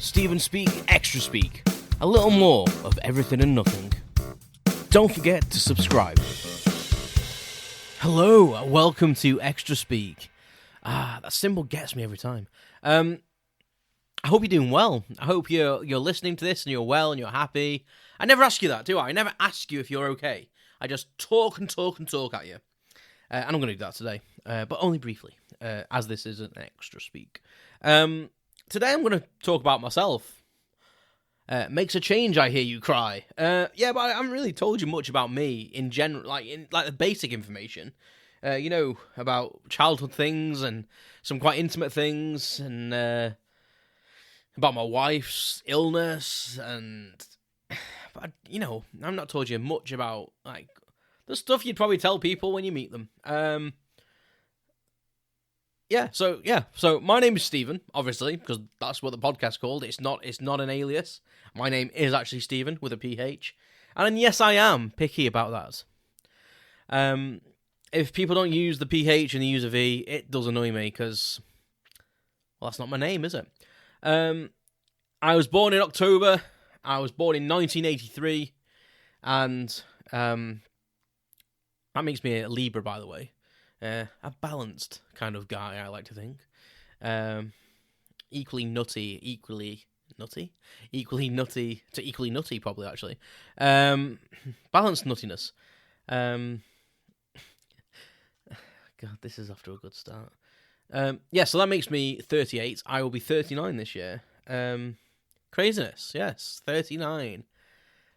Stephen Speak, Extra Speak. A little more of everything and nothing. Don't forget to subscribe. Hello, welcome to Extra Speak. That symbol gets me every time. I hope you're doing well. I hope you're listening to this and you're well and you're happy. I never ask you that, do I? I never ask you if you're okay. I just talk and talk and talk at you. And I'm going to do that today, but only briefly, as this is an Extra Speak. Today I'm going to talk about myself. Makes a change, I hear you cry. But I haven't really told you much about me in general, like the basic information. About childhood things and some quite intimate things, and about my wife's illness, but I've not told you much about like the stuff you'd probably tell people when you meet them. So my name is Stephen, obviously, because that's what the podcast's called. It's not an alias. My name is actually Stephen with a PH. And yes, I am picky about that. If people don't use the PH and they use a V, it does annoy me, because, well, that's not my name, is it? I was born in October. I was born in 1983. And that makes me a Libra, by the way. A balanced kind of guy, I like to think. Equally nutty to equally nutty, probably, actually. Balanced nuttiness. God, this is off to a good start. So that makes me 38. I will be 39 this year. Craziness, yes, 39.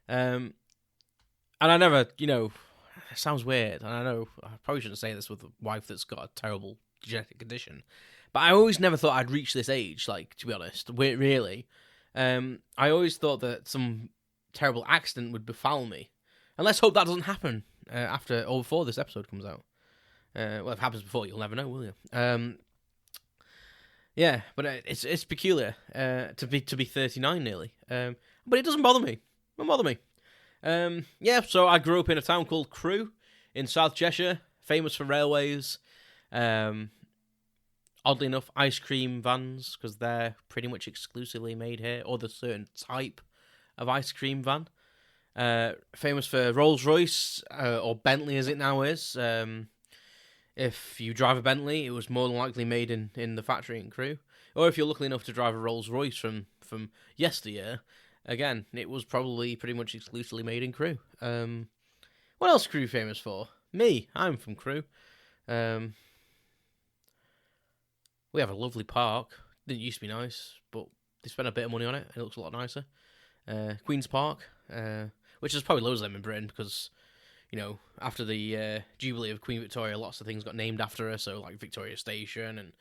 And I never, it sounds weird, and I know I probably shouldn't say this with a wife that's got a terrible genetic condition, but I always never thought I'd reach this age, like, to be honest, really. I always thought that some terrible accident would befall me, and let's hope that doesn't happen after or before this episode comes out. Well, if it happens before, you'll never know, will you? But it's peculiar to be 39 nearly, but it doesn't bother me. So I grew up in a town called Crewe in South Cheshire, famous for railways. Oddly enough, ice cream vans, because they're pretty much exclusively made here, or the certain type of ice cream van. Famous for Rolls Royce, or Bentley as it now is. If you drive a Bentley, it was more than likely made in the factory in Crewe. Or if you're lucky enough to drive a Rolls Royce from yesteryear, again, it was probably pretty much exclusively made in Crewe. What else is Crewe famous for? Me, I'm from Crewe. We have a lovely park. Didn't used to be nice, but they spent a bit of money on it. It looks a lot nicer. Queen's Park, which there's probably loads of them in Britain, because, after the Jubilee of Queen Victoria, lots of things got named after her, so like Victoria Station and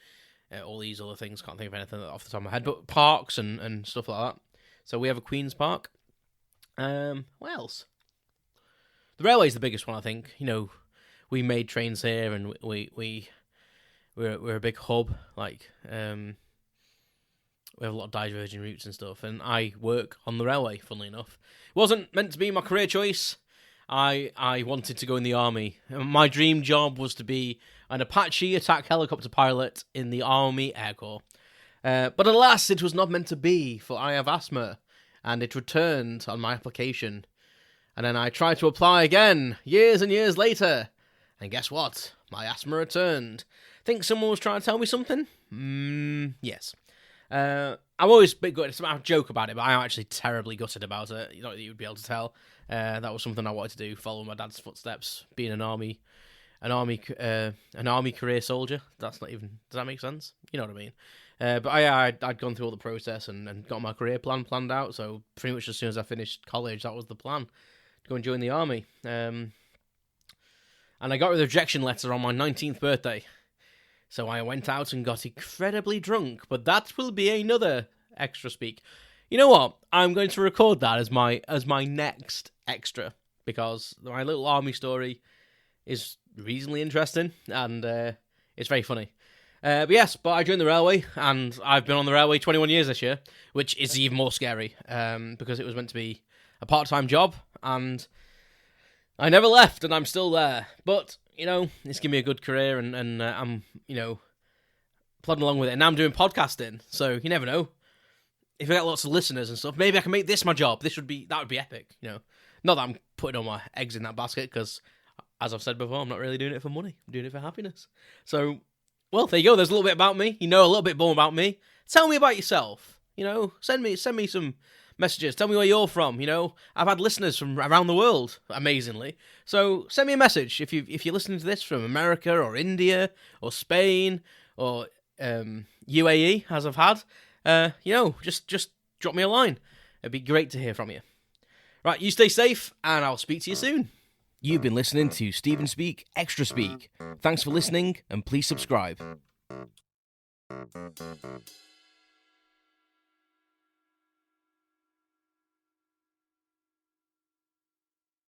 all these other things. Can't think of anything off the top of my head, but parks and stuff like that. So we have a Queen's Park. What else? The railway's the biggest one, I think. We made trains here, and we're a big hub. Like, we have a lot of diverging routes and stuff, and I work on the railway, funnily enough. It wasn't meant to be my career choice. I wanted to go in the army. My dream job was to be an Apache attack helicopter pilot in the Army Air Corps. But alas, it was not meant to be, for I have asthma, and it returned on my application. And then I tried to apply again, years and years later, and guess what? My asthma returned. Think someone was trying to tell me something? Yes. I'm always a bit gutted. I joke about it, but I'm actually terribly gutted about it. You know, you'd be able to tell. That was something I wanted to do, follow my dad's footsteps, being an army career soldier. That's not even. Does that make sense? You know what I mean? But I'd gone through all the process and got my career plan planned out. So pretty much as soon as I finished college, that was the plan, to go and join the army. And I got a rejection letter on my 19th birthday. So I went out and got incredibly drunk. But that will be another Extra Speak. You know what? I'm going to record that as my next extra, because my little army story is reasonably interesting and it's very funny. But I joined the railway, and I've been on the railway 21 years this year, which is even more scary, because it was meant to be a part-time job, and I never left, and I'm still there. But, it's given me a good career, and I'm, plodding along with it. And now I'm doing podcasting, so you never know. if I get lots of listeners and stuff, maybe I can make this my job. That would be epic, you know. Not that I'm putting all my eggs in that basket, because, as I've said before, I'm not really doing it for money. I'm doing it for happiness. So, well, there you go. There's a little bit about me. You know a little bit more about me. Tell me about yourself. You know, send me some messages. Tell me where you're from. You know, I've had listeners from around the world, amazingly. So send me a message if you're listening to this from America or India or Spain or UAE, as I've had. You know, just drop me a line. It'd be great to hear from you. Right, you stay safe, and I'll speak to you soon. You've been listening to Stephen Speak, Extra Speak. Thanks for listening, and please subscribe.